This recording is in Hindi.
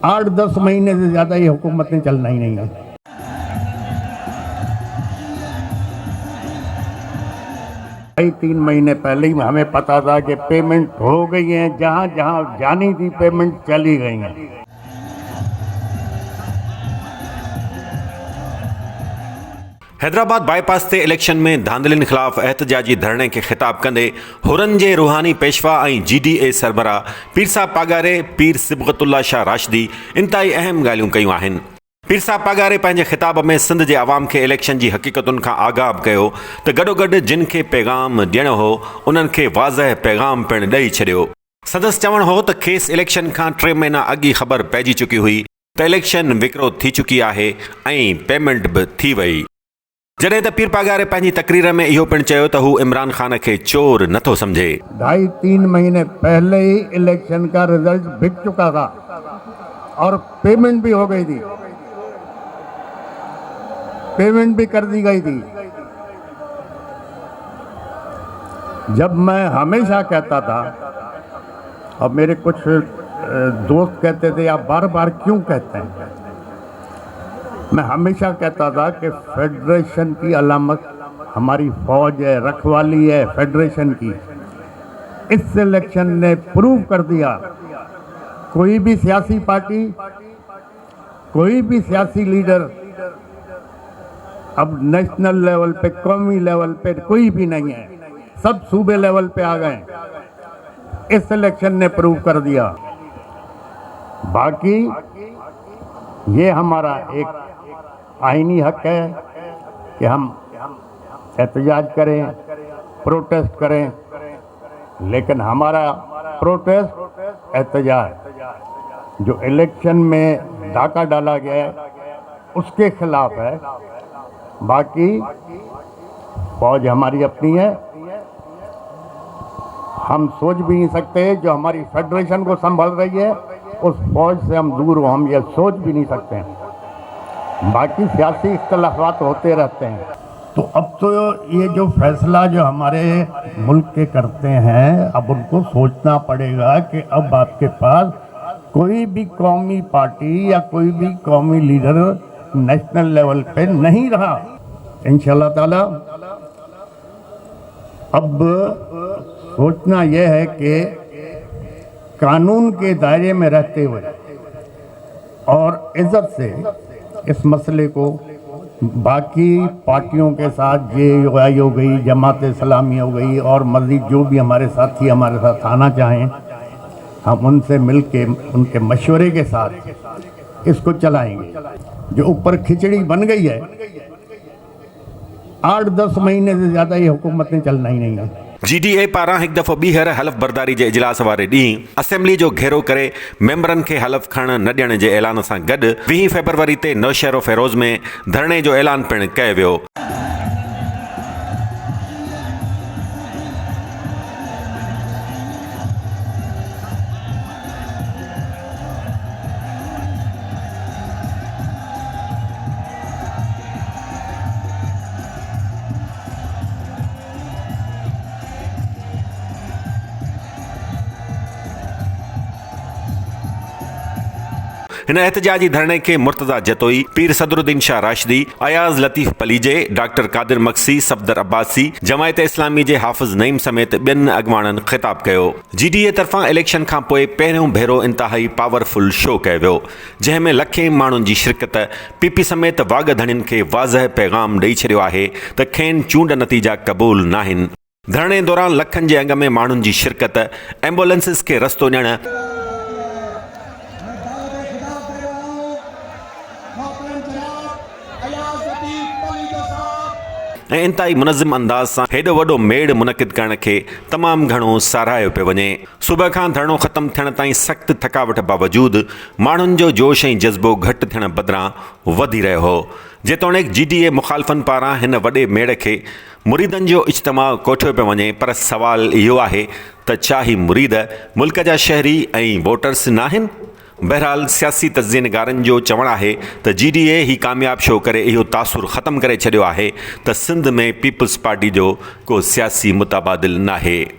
8-10 महीने से ज़्यादा ये हुकूमत ने चलना ही नहीं है। 3 महीने पहले ही हमें पता था कि पेमेंट हो गई है, जहाँ जहाँ जानी थी पेमेंट चली गई है। हैदराबाद बाईपास ते इलेक्शन में धांधलियुनि ख़िलाफ़ एहतजाजी धरणे खे ख़िताब कंदे हुरन जे रूहानी पेशवा ऐं GDA सरबराह पीर साहब पागारे पीर सिबगतुल्ला शाह राशिदी इंतहाई अहम ॻाल्हियूं कयूं आहिनि। पीर साहब पागारे पंहिंजे ख़िताब में सिंध जे अवाम खे इलेक्शन जी हक़ीक़तुनि खां आगाह कयो त गॾोगॾु जिन खे पैगाम ॾियणो हो उन्हनि खे वाज़ह पैगाम पिणु ॾेई छॾियो। संदसि चवणु हो त खेसि इलेक्शन खां 3 महीना अॻु ई ख़बर पइजी चुकी हुई त इलेक्शन विकिरो थी चुकी आहे ऐं पेमेंट बि थी वई। जॾहिं त पीर पागारे पंहिंजी तकरीर में इहो पिणु चयो त हू इमरान ख़ान खे चोर नथो सम्झे। 2.5-3 महीने पहले ही इलेक्शन का रिजल्ट बिक चुका था और पेमेंट भी हो गई थी, पेमेंट भी कर दी गई थी। जब मैं हमेशा कहता था और मेरे कुछ दोस्त कहते थे आप बार बार क्यों कहते हैं, मैं हमेशा कहता था कि फेडरेशन की अलामत हमारी फौज है, रखवाली है फेडरेशन की। इस इलेक्शन ने प्रूव कर दिया कोई भी सियासी पार्टी, कोई भी सियासी लीडर अब नेशनल लेवल पे, कौमी लेवल पे कोई भी नहीं है, सब सूबे लेवल पे आ गए। इस इलेक्शन ने प्रूव कर दिया। बाकी ये हमारा एक आईनी हक है कि हम एहतजाज करें, प्रोटेस्ट करें, लेकिन हमारा प्रोटेस्ट एहतजाज जो इलेक्शन में डाका डाला गया है उसके खिलाफ है। बाकी फौज हमारी अपनी है, हम सोच भी नहीं सकते जो हमारी फेडरेशन को संभाल रही है उस फौज से हम दूर हो, हम ये सोच भी नहीं सकते हैं। बाकी सियासी इख्तलाफात होते रहते हैं। तो अब तो ये जो फैसला जो हमारे मुल्क के करते हैं, अब उनको सोचना पड़ेगा कि अब आपके पास कोई भी कौमी पार्टी या कोई भी कौमी लीडर नेशनल लेवल पे नहीं रहा। इंशाल्लाह ताला अब सोचना यह है कि कानून के दायरे में रहते हुए और इज्जत से इस मसले को बाकी पार्टियों के साथ JUI हो गई, जमात इस्लामी हो गई और मज़ीद जो भी हमारे साथी हमारे साथ आना चाहें, हम उनसे मिलके उनके मशवरे के साथ इसको चलाएंगे। जो ऊपर खिचड़ी बन गई है, 8-10 महीने से ज़्यादा ये हुकूमत ने चलना ही नहीं है। GDA पारां हिकु दफ़ो ॿीहर हलफ़ बरदारी जे इजलास वारे ॾींहुं असेंबली जो घेरो करे मेंबरनि खे हलफ़ खणण न ॾियण जे ऐलान सां गॾु 20 फरवरी ते नौशहरो फेरोज़ में धरणे जो ऐलान पिणु कयो वियो। हिन एहतजाजी धरणे खे मुर्तज़ा जतोई, पीर सदरुद्दीन शाह राशिदी, अयाज़ लतीफ़ पलीजे, डॉक्टर कादिर मक्सी, सफदर अब्बासी, जमायत इस्लामी जे हाफ़िज़ नईम समेत ॿियनि अॻवाननि ख़िताब कयो। GDA तरफ़ां इलेक्शन खां पोइ पहिरियों भेरो इंतहाई पावरफुल शो कयो वियो, जंहिं में लखे माण्हुनि जी शिरकत PP समेत वागधणियुनि खे वाज़ह पैगाम ॾेई छॾियो आहे त खेनि चूंड नतीजा क़बूल नाहिनि। धरणे दौरान लखनि जे अंग में माण्हुनि जी शिरकत, एम्बुलेंसिस खे रस्तो ॾियण ऐं इंतहाई मुनज़िम अंदाज़ सां हेॾो वॾो मेड़ मुनक़िद करण खे तमामु घणो साराहियो पियो वञे। सुबुह खां धरणो ख़तमु थियण ताईं सख़्तु थकावट बावजूदि माण्हुनि जो जोश ऐं जज़्बो घटि थियण बदिरां वधी रहियो हो। जेतोणीकि GDA मुख़ालिफ़नि पारां हिन वॾे मेड़ खे मुरीदनि जो इज्तिमा कोठियो पियो वञे, पर सवाल इहो आहे त छा ही मुरीद मुल्क जा शहरी ऐं वोटर्स न आहिनि? बहरहाल सियासी तज़ियनगारनि जो चवणु आहे त GDA ही कामयाब शो करे इहो तासुर ख़तमु करे छॾियो आहे त सिंध में पीपल्स पार्टी जो को सियासी मुताबादिल नाहे।